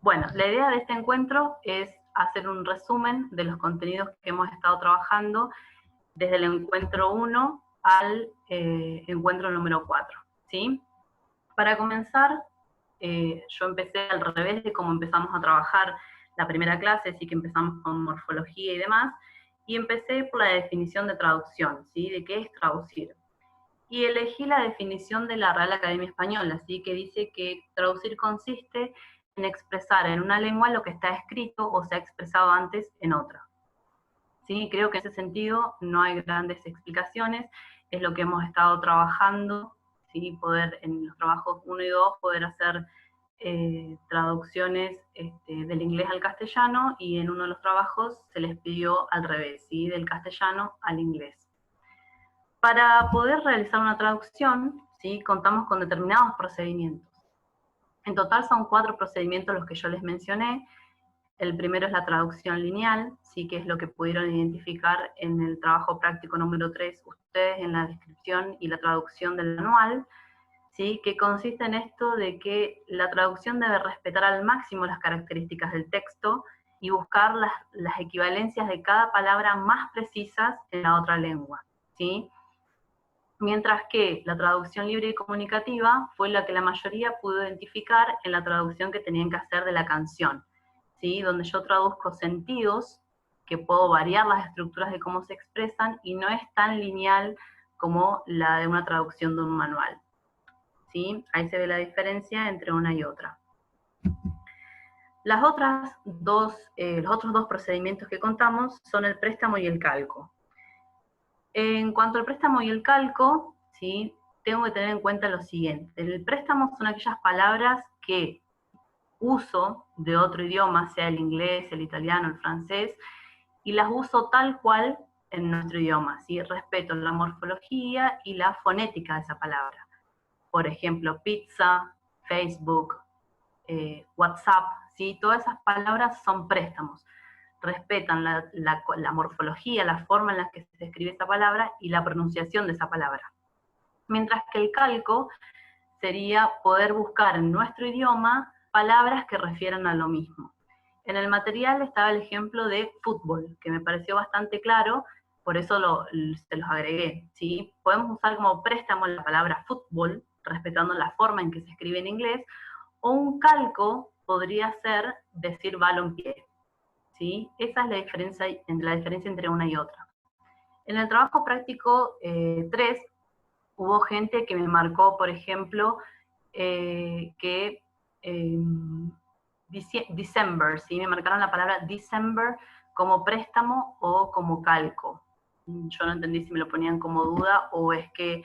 Bueno, la idea de este encuentro es hacer un resumen de los contenidos que hemos estado trabajando desde el encuentro 1 al encuentro número 4, ¿sí? Para comenzar, yo empecé al revés de cómo empezamos a trabajar la primera clase, así que empezamos con morfología y demás, y empecé por la definición de traducción, ¿sí? De qué es traducir. Y elegí la definición de la Real Academia Española, ¿sí? Que dice que traducir consiste en expresar en una lengua lo que está escrito o se ha expresado antes en otra. ¿Sí? Creo que en ese sentido no hay grandes explicaciones, es lo que hemos estado trabajando, ¿sí? Poder en los trabajos 1 y 2 poder hacer traducciones del inglés al castellano, y en uno de los trabajos se les pidió al revés, ¿sí? Del castellano al inglés. Para poder realizar una traducción, ¿sí? Contamos con determinados procedimientos. En total son 4 procedimientos los que yo les mencioné. El primero es la traducción lineal, ¿sí? Que es lo que pudieron identificar en el trabajo práctico número 3 ustedes en la descripción y la traducción del manual, ¿sí? Que consiste en esto de que la traducción debe respetar al máximo las características del texto y buscar las equivalencias de cada palabra más precisas en la otra lengua, ¿sí? Mientras que la traducción libre y comunicativa fue la que la mayoría pudo identificar en la traducción que tenían que hacer de la canción, ¿sí? Donde yo traduzco sentidos, que puedo variar las estructuras de cómo se expresan, y no es tan lineal como la de una traducción de un manual, ¿sí? Ahí se ve la diferencia entre una y otra. Los otros dos procedimientos que contamos son el préstamo y el calco. En cuanto al préstamo y el calco, ¿sí? Tengo que tener en cuenta lo siguiente. El préstamo son aquellas palabras que uso de otro idioma, sea el inglés, el italiano, el francés, y las uso tal cual en nuestro idioma, ¿sí? Respeto la morfología y la fonética de esa palabra. Por ejemplo, pizza, Facebook, WhatsApp, ¿sí? Todas esas palabras son préstamos. Respetan la morfología, la forma en la que se escribe esa palabra y la pronunciación de esa palabra. Mientras que el calco sería poder buscar en nuestro idioma palabras que refieran a lo mismo. En el material estaba el ejemplo de fútbol, que me pareció bastante claro, por eso se los agregué, ¿sí? Podemos usar como préstamo la palabra fútbol, respetando la forma en que se escribe en inglés, o un calco podría ser decir balompié, ¿sí? Esa es la diferencia entre una y otra. En el trabajo práctico 3, hubo gente que me marcó, por ejemplo, que December, ¿sí? Me marcaron la palabra December como préstamo o como calco. Yo no entendí si me lo ponían como duda o es que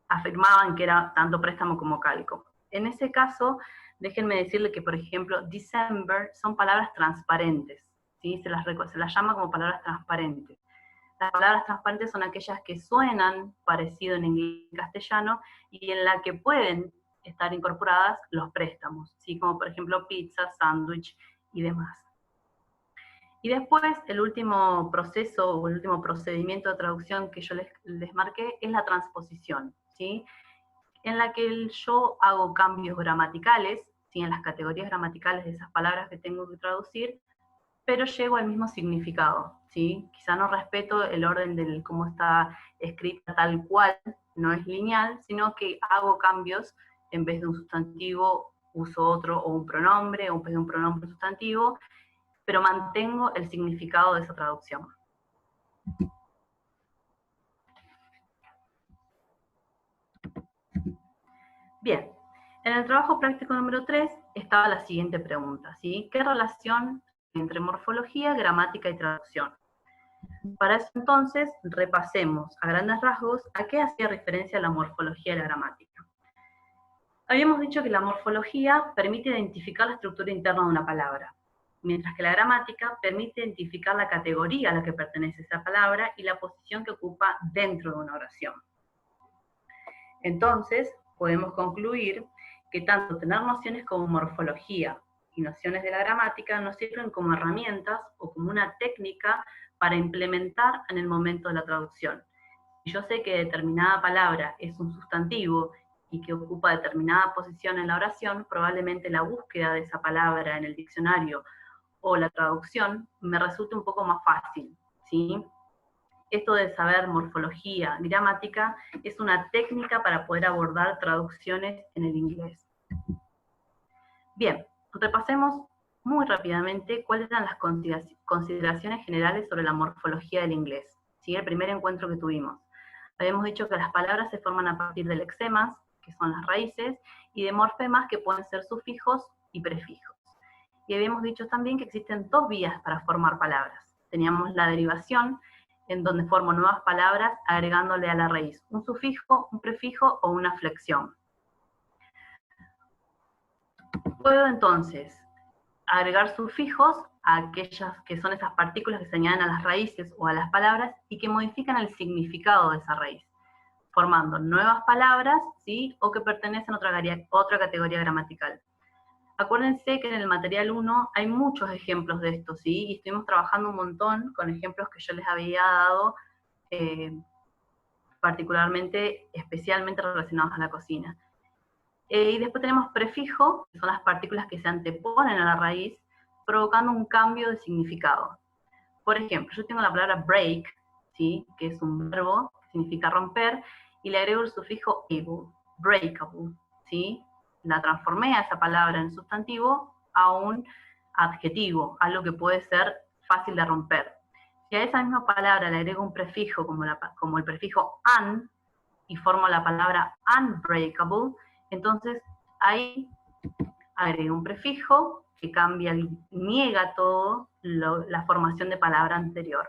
afirmaban que era tanto préstamo como calco. En ese caso, déjenme decirle que, por ejemplo, December son palabras transparentes, ¿sí? Se las llama como palabras transparentes. Las palabras transparentes son aquellas que suenan parecido en inglés y castellano y en la que pueden estar incorporadas los préstamos, ¿sí? Como por ejemplo pizza, sándwich y demás. Y después el último proceso o el último procedimiento de traducción que yo les marqué es la transposición, ¿sí? En la que yo hago cambios gramaticales, ¿sí? En las categorías gramaticales de esas palabras que tengo que traducir, pero llego al mismo significado, ¿sí? Quizá no respeto el orden del cómo está escrita tal cual, no es lineal, sino que hago cambios, en vez de un sustantivo uso otro, o un pronombre, o en vez de un pronombre sustantivo, pero mantengo el significado de esa traducción. Bien, en el trabajo práctico número 3 estaba la siguiente pregunta, ¿sí? ¿Qué relación entre morfología, gramática y traducción? Para eso entonces repasemos a grandes rasgos a qué hacía referencia la morfología y la gramática. Habíamos dicho que la morfología permite identificar la estructura interna de una palabra, mientras que la gramática permite identificar la categoría a la que pertenece esa palabra y la posición que ocupa dentro de una oración. Entonces, podemos concluir que tanto tener nociones como morfología y nociones de la gramática nos sirven como herramientas o como una técnica para implementar en el momento de la traducción. Si yo sé que determinada palabra es un sustantivo y que ocupa determinada posición en la oración, probablemente la búsqueda de esa palabra en el diccionario o la traducción me resulte un poco más fácil, ¿sí? Esto de saber morfología, gramática, es una técnica para poder abordar traducciones en el inglés. Bien, repasemos muy rápidamente cuáles eran las consideraciones generales sobre la morfología del inglés, ¿sí? El primer encuentro que tuvimos. Habíamos dicho que las palabras se forman a partir de lexemas, que son las raíces, y de morfemas, que pueden ser sufijos y prefijos. Y habíamos dicho también que existen dos vías para formar palabras. Teníamos la derivación, en donde formo nuevas palabras agregándole a la raíz un sufijo, un prefijo o una flexión. Puedo entonces agregar sufijos a aquellas que son esas partículas que se añaden a las raíces o a las palabras y que modifican el significado de esa raíz, formando nuevas palabras, ¿sí? O que pertenecen a otra categoría gramatical. Acuérdense que en el material 1 hay muchos ejemplos de esto, ¿sí? Y estuvimos trabajando un montón con ejemplos que yo les había dado, particularmente, especialmente relacionados a la cocina. Y después tenemos prefijo, que son las partículas que se anteponen a la raíz, provocando un cambio de significado. Por ejemplo, yo tengo la palabra break, ¿sí? Que es un verbo que significa romper, y le agrego el sufijo able, breakable, ¿sí? La transformé a esa palabra en sustantivo a un adjetivo, algo que puede ser fácil de romper. Si a esa misma palabra le agrego un prefijo como el prefijo un, y formo la palabra unbreakable, entonces ahí agrego un prefijo que cambia, niega todo la formación de palabra anterior.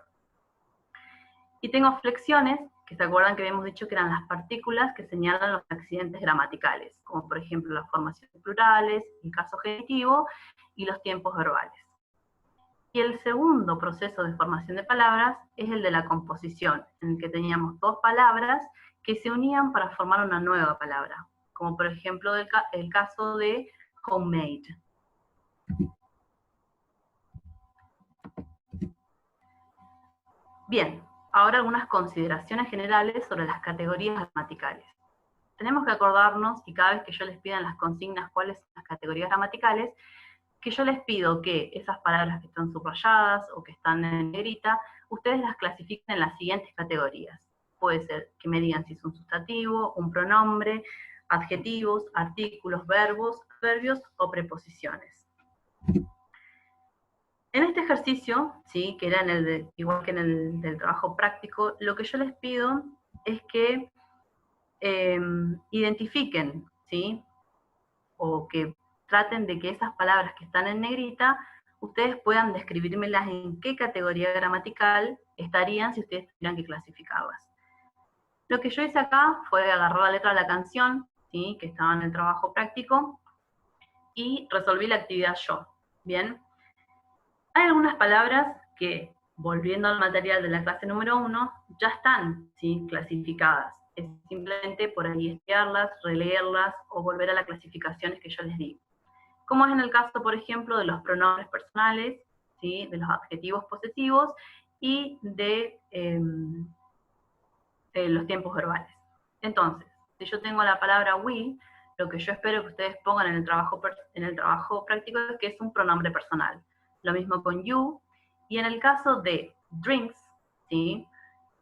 Y tengo flexiones, que se acuerdan que habíamos dicho que eran las partículas que señalan los accidentes gramaticales, como por ejemplo las formaciones plurales, el caso genitivo y los tiempos verbales. Y el segundo proceso de formación de palabras es el de la composición, en el que teníamos dos palabras que se unían para formar una nueva palabra, como por ejemplo el caso de homemade. Bien, ahora algunas consideraciones generales sobre las categorías gramaticales. Tenemos que acordarnos, y cada vez que yo les pida en las consignas cuáles son las categorías gramaticales, que yo les pido que esas palabras que están subrayadas o que están en negrita, ustedes las clasifiquen en las siguientes categorías. Puede ser que me digan si es un sustantivo, un pronombre, adjetivos, artículos, verbos, adverbios o preposiciones. En este ejercicio, ¿sí? Que era igual que en el del trabajo práctico, lo que yo les pido es que identifiquen, ¿sí? O que traten de que esas palabras que están en negrita, ustedes puedan describírmelas en qué categoría gramatical estarían si ustedes tuvieran que clasificarlas. Lo que yo hice acá fue agarrar la letra de la canción, ¿sí? Que estaba en el trabajo práctico, y resolví la actividad yo, ¿bien? Hay algunas palabras que, volviendo al material de la clase número 1, ya están, ¿sí? Clasificadas. Es simplemente por ahí estudiarlas, releerlas o volver a las clasificaciones que yo les di. Como es en el caso, por ejemplo, de los pronombres personales, ¿sí? De los adjetivos posesivos y de los tiempos verbales. Entonces, si yo tengo la palabra we, lo que yo espero que ustedes pongan en el trabajo práctico es que es un pronombre personal. Lo mismo con you, y en el caso de drinks, ¿sí?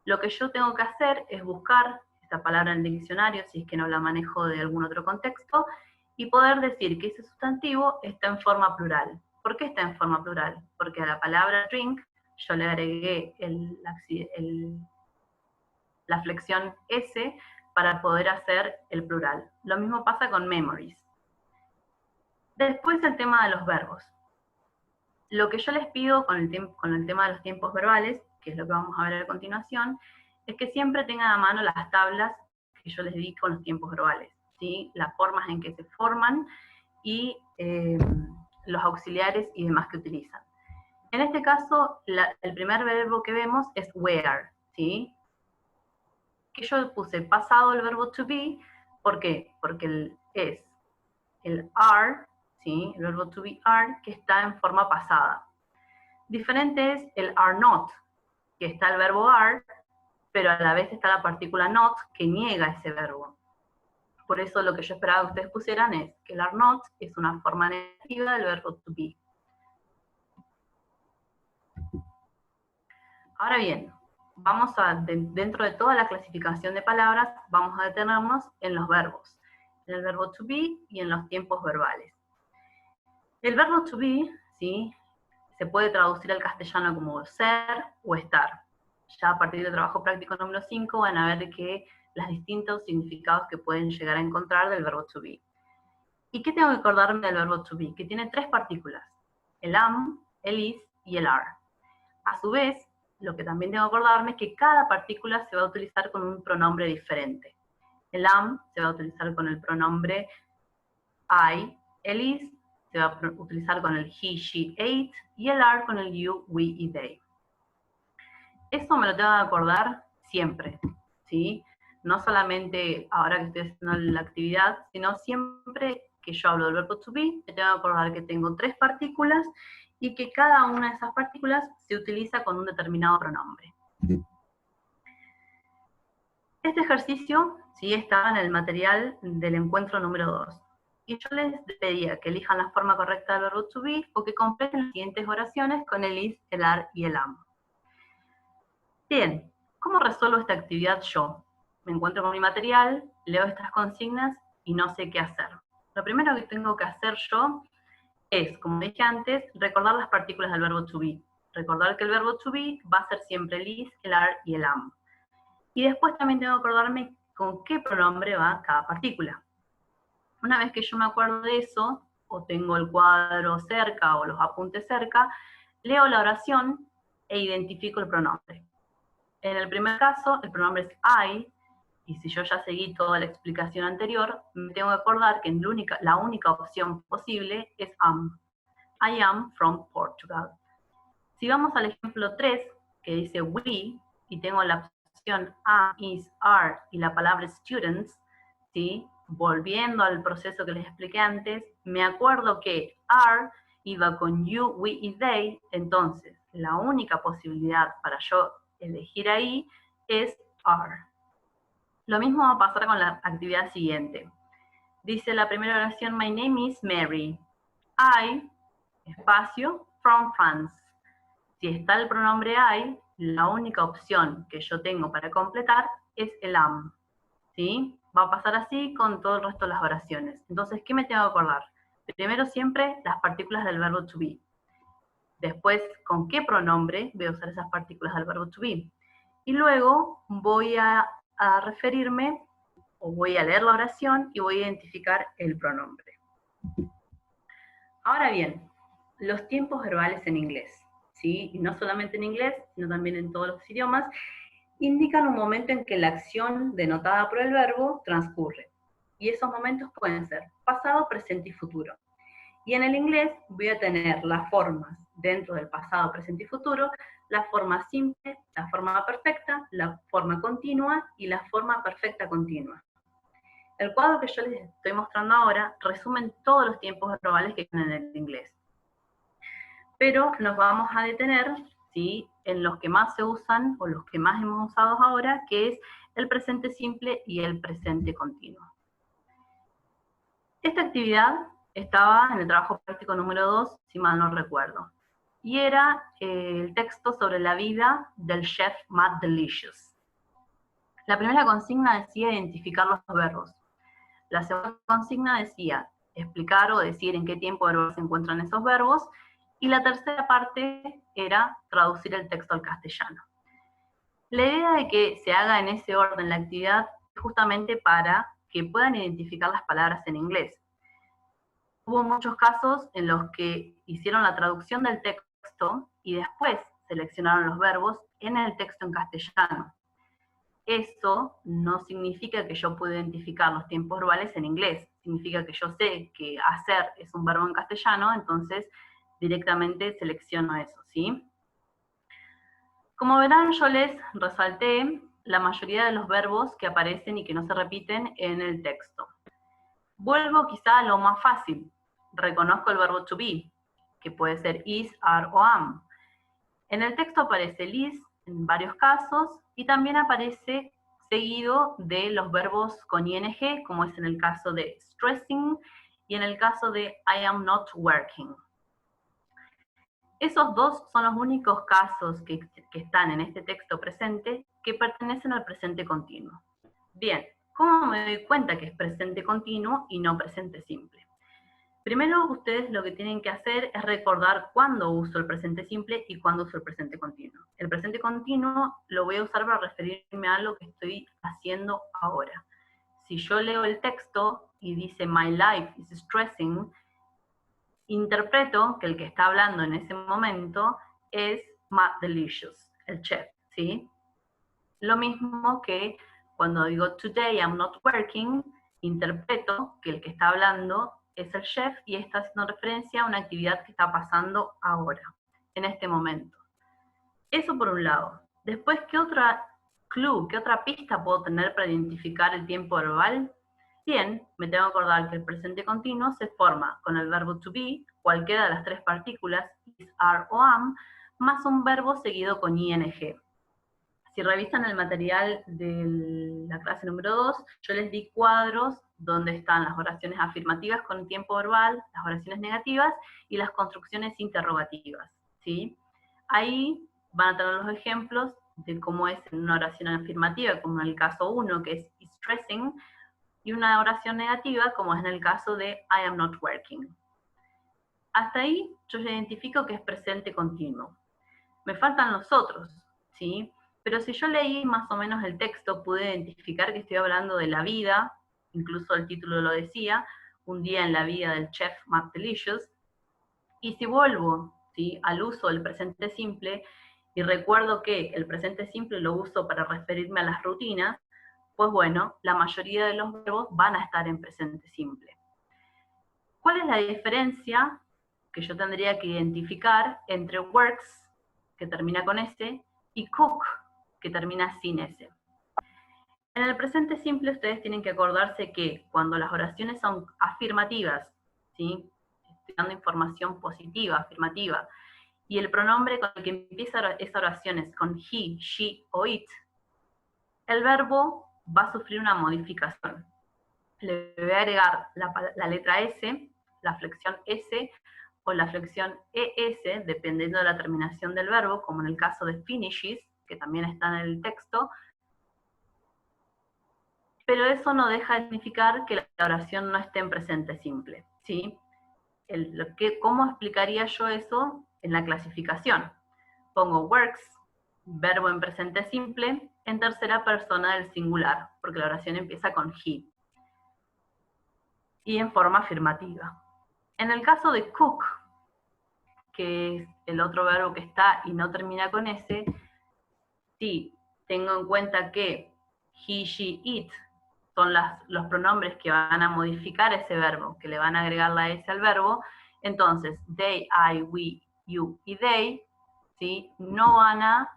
Lo que yo tengo que hacer es buscar esta palabra en el diccionario, si es que no la manejo de algún otro contexto, y poder decir que ese sustantivo está en forma plural. ¿Por qué está en forma plural? Porque a la palabra drink yo le agregué la flexión S para poder hacer el plural. Lo mismo pasa con memories. Después el tema de los verbos. Lo que yo les pido con el tema de los tiempos verbales, que es lo que vamos a ver a continuación, es que siempre tengan a mano las tablas que yo les di con los tiempos verbales, ¿sí? Las formas en que se forman y los auxiliares y demás que utilizan. En este caso, el primer verbo que vemos es wear, ¿sí? Que yo puse pasado el verbo to be, ¿por qué? Porque es el are, ¿sí? El verbo to be are, que está en forma pasada. Diferente es el are not, que está el verbo are, pero a la vez está la partícula not, que niega ese verbo. Por eso lo que yo esperaba que ustedes pusieran es que el are not es una forma negativa del verbo to be. Ahora bien, vamos a, dentro de toda la clasificación de palabras, vamos a detenernos en los verbos, en el verbo to be y en los tiempos verbales. El verbo to be, ¿sí?, se puede traducir al castellano como ser o estar. Ya a partir del trabajo práctico número 5 van a ver que los distintos significados que pueden llegar a encontrar del verbo to be. ¿Y qué tengo que acordarme del verbo to be? Que tiene 3 partículas, el am, el is y el are. A su vez, lo que también tengo que acordarme es que cada partícula se va a utilizar con un pronombre diferente. El am se va a utilizar con el pronombre I, el is se va a utilizar con el he, she, it, y el are con el you, we y they. Eso me lo tengo que acordar siempre, ¿sí? No solamente ahora que estoy haciendo la actividad, sino siempre que yo hablo del verbo to be, me tengo que acordar que tengo 3 partículas y que cada una de esas partículas se utiliza con un determinado pronombre. Este ejercicio, ¿sí?, estaba en el material del encuentro número 2. Y yo les pedía que elijan la forma correcta del verbo to be o que completen las siguientes oraciones con el is, el are y el am. Bien, ¿cómo resuelvo esta actividad yo? Me encuentro con mi material, leo estas consignas y no sé qué hacer. Lo primero que tengo que hacer yo es, como dije antes, recordar las partículas del verbo to be. Recordar que el verbo to be va a ser siempre el is, el are y el am. Y después también tengo que acordarme con qué pronombre va cada partícula. Una vez que yo me acuerdo de eso, o tengo el cuadro cerca o los apuntes cerca, leo la oración e identifico el pronombre. En el primer caso, el pronombre es I, y si yo ya seguí toda la explicación anterior, me tengo que acordar que la única opción posible es am. I am from Portugal. Si vamos al ejemplo 3, que dice we, y tengo la opción am, is, are, y la palabra students, ¿sí?, volviendo al proceso que les expliqué antes, me acuerdo que are iba con you, we y they, entonces la única posibilidad para yo elegir ahí es are. Lo mismo va a pasar con la actividad siguiente. Dice la primera oración, my name is Mary. I, espacio, from France. Si está el pronombre I, la única opción que yo tengo para completar es el am. ¿Sí? Va a pasar así con todo el resto de las oraciones. Entonces, ¿qué me tengo que acordar? Primero siempre las partículas del verbo to be. Después, ¿con qué pronombre voy a usar esas partículas del verbo to be? Y luego voy a referirme, o voy a leer la oración y voy a identificar el pronombre. Ahora bien, los tiempos verbales en inglés, ¿sí? Y no solamente en inglés, sino también en todos los idiomas, indican un momento en que la acción denotada por el verbo transcurre. Y esos momentos pueden ser pasado, presente y futuro. Y en el inglés voy a tener las formas dentro del pasado, presente y futuro, la forma simple, la forma perfecta, la forma continua y la forma perfecta continua. El cuadro que yo les estoy mostrando ahora resume todos los tiempos verbales que tienen en el inglés. Pero nos vamos a detener, ¿sí?, en los que más se usan, o los que más hemos usado ahora, que es el presente simple y el presente continuo. Esta actividad estaba en el trabajo práctico número 2, si mal no recuerdo. Y era el texto sobre la vida del chef Matt Delicious. La primera consigna decía identificar los verbos. La segunda consigna decía explicar o decir en qué tiempo verbal se encuentran esos verbos. Y la tercera parte era traducir el texto al castellano. La idea de que se haga en ese orden la actividad es justamente para que puedan identificar las palabras en inglés. Hubo muchos casos en los que hicieron la traducción del texto y después seleccionaron los verbos en el texto en castellano. Eso no significa que yo pueda identificar los tiempos verbales en inglés. Significa que yo sé que hacer es un verbo en castellano, entonces directamente selecciono eso, ¿sí? Como verán, yo les resalté la mayoría de los verbos que aparecen y que no se repiten en el texto. Vuelvo quizá a lo más fácil. Reconozco el verbo to be, que puede ser is, are o am. En el texto aparece el is en varios casos y también aparece seguido de los verbos con ing, como es en el caso de stressing, y en el caso de I am not working. Esos dos son los únicos casos que están en este texto presente que pertenecen al presente continuo. Bien, ¿cómo me doy cuenta que es presente continuo y no presente simple? Primero, ustedes lo que tienen que hacer es recordar cuándo uso el presente simple y cuándo uso el presente continuo. El presente continuo lo voy a usar para referirme a lo que estoy haciendo ahora. Si yo leo el texto y dice my life is stressing, interpreto que el que está hablando en ese momento es Matt Delicious, el chef, ¿sí? Lo mismo que cuando digo today I'm not working, interpreto que el que está hablando es el chef y está haciendo referencia a una actividad que está pasando ahora, en este momento. Eso por un lado. Después, ¿qué otra clue, qué otra pista puedo tener para identificar el tiempo verbal? Bien, me tengo que acordar que el presente continuo se forma con el verbo to be, cualquiera de las tres partículas, is, are o am, más un verbo seguido con ing. Si revisan el material de la clase número 2, yo les di cuadros donde están las oraciones afirmativas con tiempo verbal, las oraciones negativas y las construcciones interrogativas, ¿sí? Ahí van a tener los ejemplos de cómo es en una oración afirmativa, como en el caso 1, que es stressing, y una oración negativa, como es en el caso de I am not working. Hasta ahí yo ya identifico que es presente continuo. Me faltan los otros, ¿sí? Pero si yo leí más o menos el texto, pude identificar que estoy hablando de la vida, incluso el título lo decía, un día en la vida del chef Matt Delicious, y si vuelvo, ¿sí?, al uso del presente simple, y recuerdo que el presente simple lo uso para referirme a las rutinas, pues bueno, la mayoría de los verbos van a estar en presente simple. ¿Cuál es la diferencia que yo tendría que identificar entre works, que termina con S, y cook, que termina sin S? En el presente simple ustedes tienen que acordarse que cuando las oraciones son afirmativas, ¿sí?, estoy dando información positiva, afirmativa, y el pronombre con el que empieza esa oración es con he, she o it, el verbo va a sufrir una modificación. Le voy a agregar la letra S, la flexión S o la flexión ES, dependiendo de la terminación del verbo, como en el caso de finishes, que también está en el texto, pero eso no deja de significar que la oración no esté en presente simple, ¿sí? ¿Cómo explicaría yo eso en la clasificación? Pongo works, verbo en presente simple, en tercera persona del singular, porque la oración empieza con he, y en forma afirmativa. En el caso de cook, que es el otro verbo que está y no termina con S, sí, tengo en cuenta que he, she, it son los pronombres que van a modificar ese verbo, que le van a agregar la S al verbo, entonces they, I, we, you y they, ¿sí?, no van a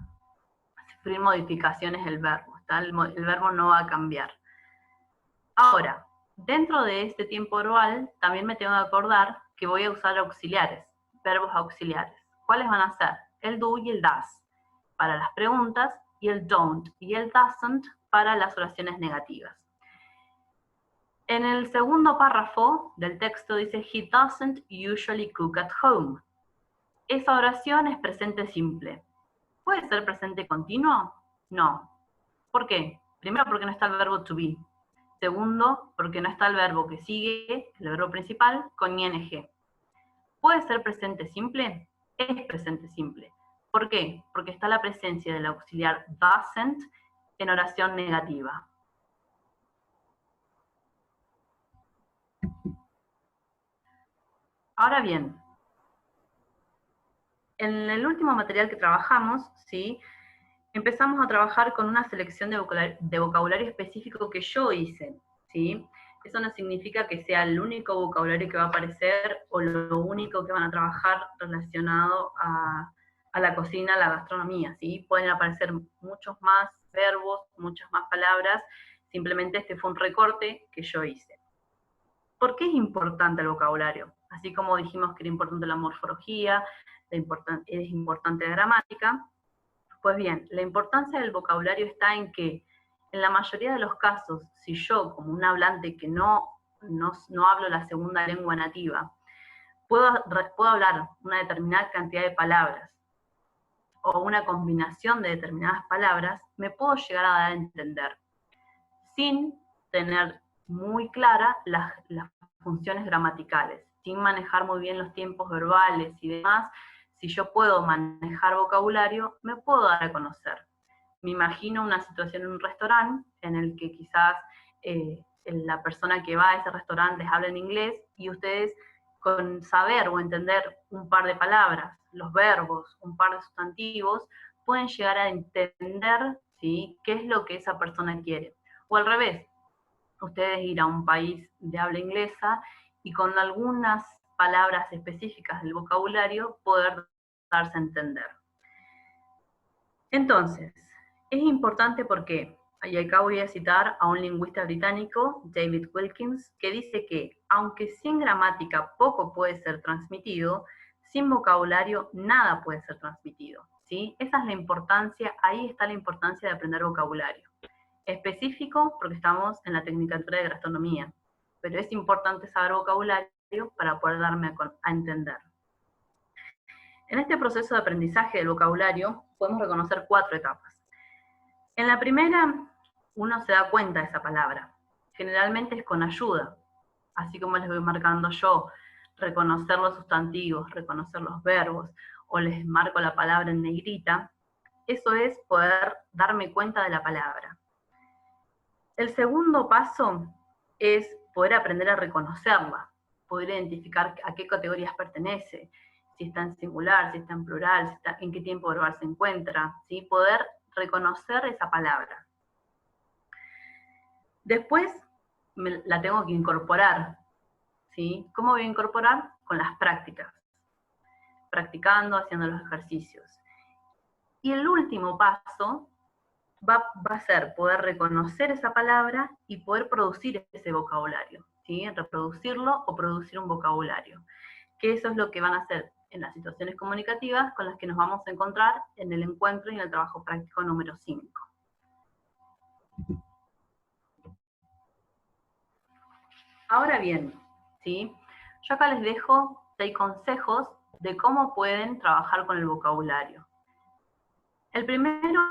sufrir modificaciones del verbo, ¿está? El verbo no va a cambiar. Ahora, dentro de este tiempo verbal, también me tengo que acordar que voy a usar auxiliares, verbos auxiliares. ¿Cuáles van a ser? El do y el does para las preguntas, y el don't y el doesn't para las oraciones negativas. En el segundo párrafo del texto dice, he doesn't usually cook at home. Esa oración es presente simple. ¿Puede ser presente continuo? No. ¿Por qué? Primero, porque no está el verbo to be. Segundo, porque no está el verbo que sigue, el verbo principal, con ing. ¿Puede ser presente simple? Es presente simple. ¿Por qué? Porque está la presencia del auxiliar doesn't en oración negativa. Ahora bien, en el último material que trabajamos, ¿sí?, empezamos a trabajar con una selección de vocabulario específico que yo hice, ¿sí? Eso no significa que sea el único vocabulario que va a aparecer o lo único que van a trabajar relacionado a la cocina, a la gastronomía, ¿sí? Pueden aparecer muchos más verbos, muchas más palabras, simplemente este fue un recorte que yo hice. ¿Por qué es importante el vocabulario? Así como dijimos que era importante la morfología, es importante la gramática. Pues bien, la importancia del vocabulario está en que en la mayoría de los casos, si yo, como un hablante que no hablo la segunda lengua nativa, puedo hablar una determinada cantidad de palabras, o una combinación de determinadas palabras, me puedo llegar a dar a entender, sin tener muy claras las funciones gramaticales, sin manejar muy bien los tiempos verbales y demás. Si yo puedo manejar vocabulario, me puedo dar a conocer. Me imagino una situación en un restaurante en el que quizás la persona que va a ese restaurante les habla en inglés y ustedes con saber o entender un par de palabras, los verbos, un par de sustantivos, pueden llegar a entender, ¿sí?, qué es lo que esa persona quiere. O al revés, ustedes ir a un país de habla inglesa y con algunas palabras específicas del vocabulario poder darse a entender. Entonces, es importante porque, y acá voy a citar a un lingüista británico, David Wilkins, que dice que, aunque sin gramática poco puede ser transmitido, sin vocabulario nada puede ser transmitido, ¿sí? Esa es la importancia, ahí está la importancia de aprender vocabulario. Específico porque estamos en la tecnicatura de gastronomía, pero es importante saber vocabulario para poder darme a entender. En este proceso de aprendizaje del vocabulario podemos reconocer 4 etapas. En la primera, uno se da cuenta de esa palabra. Generalmente es con ayuda, así como les voy marcando yo, reconocer los sustantivos, reconocer los verbos, o les marco la palabra en negrita. Eso es poder darme cuenta de la palabra. El segundo paso es poder aprender a reconocerla, poder identificar a qué categorías pertenece, si está en singular, si está en plural, si está, en qué tiempo verbal se encuentra, ¿sí? Poder reconocer esa palabra. Después la tengo que incorporar, ¿sí? ¿Cómo voy a incorporar? Con las prácticas, practicando, haciendo los ejercicios. Y el último paso va a ser poder reconocer esa palabra y poder producir ese vocabulario, ¿sí? Reproducirlo o producir un vocabulario. Que eso es lo que van a hacer en las situaciones comunicativas con las que nos vamos a encontrar en el encuentro y en el trabajo práctico número 5. Ahora bien, ¿sí? Yo acá les dejo 6 consejos de cómo pueden trabajar con el vocabulario. El primero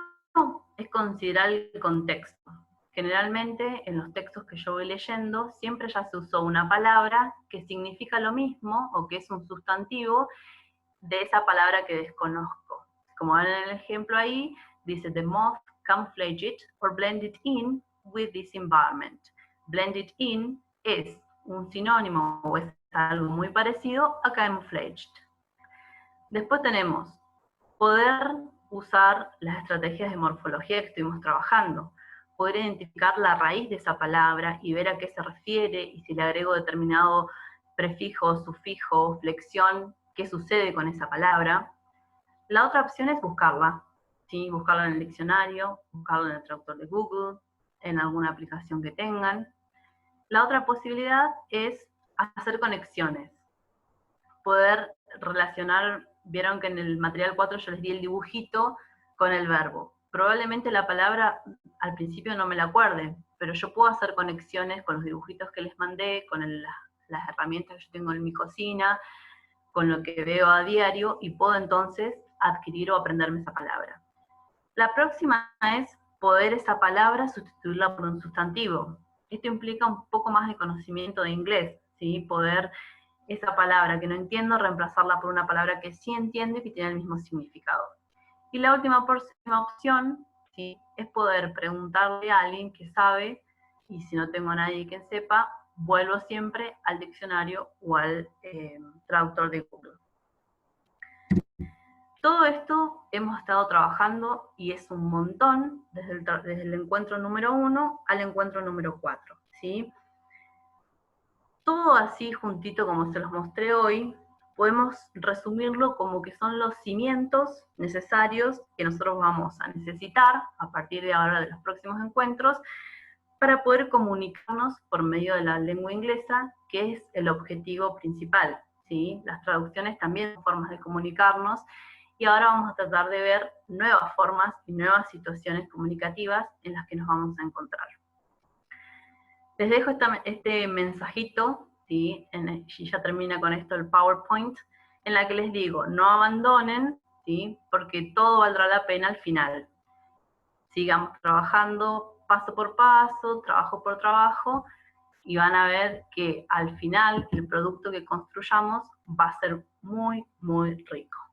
es considerar el contexto. Generalmente en los textos que yo voy leyendo siempre ya se usó una palabra que significa lo mismo o que es un sustantivo de esa palabra que desconozco. Como ven en el ejemplo ahí, dice the moth camouflaged or blended in with this environment. Blended in es un sinónimo o es algo muy parecido a camouflaged. Después tenemos poder usar las estrategias de morfología que estuvimos trabajando, poder identificar la raíz de esa palabra y ver a qué se refiere, y si le agrego determinado prefijo, sufijo, flexión, qué sucede con esa palabra. La otra opción es buscarla, ¿sí? Buscarla en el diccionario, buscarla en el traductor de Google, en alguna aplicación que tengan. La otra posibilidad es hacer conexiones, poder relacionar. Vieron que en el material 4 yo les di el dibujito con el verbo. Probablemente la palabra al principio no me la acuerde, pero yo puedo hacer conexiones con los dibujitos que les mandé, con las herramientas que yo tengo en mi cocina, con lo que veo a diario, y puedo entonces adquirir o aprenderme esa palabra. La próxima es poder esa palabra sustituirla por un sustantivo. Esto implica un poco más de conocimiento de inglés, ¿sí? Poder esa palabra que no entiendo, reemplazarla por una palabra que sí entiendo y que tiene el mismo significado. Y la última opción, ¿sí?, es poder preguntarle a alguien que sabe, y si no tengo a nadie que sepa, vuelvo siempre al diccionario o al traductor de Google. Todo esto hemos estado trabajando y es un montón desde el encuentro número 1 al encuentro número 4, ¿sí? Todo así juntito como se los mostré hoy, podemos resumirlo como que son los cimientos necesarios que nosotros vamos a necesitar a partir de ahora de los próximos encuentros para poder comunicarnos por medio de la lengua inglesa, que es el objetivo principal, ¿sí? Las traducciones también son formas de comunicarnos y ahora vamos a tratar de ver nuevas formas y nuevas situaciones comunicativas en las que nos vamos a encontrar. Les dejo este mensajito, ¿sí? Y ya termina con esto el PowerPoint, en la que les digo, no abandonen, ¿sí? Porque todo valdrá la pena al final. Sigamos trabajando paso por paso, trabajo por trabajo, y van a ver que al final el producto que construyamos va a ser muy, muy rico.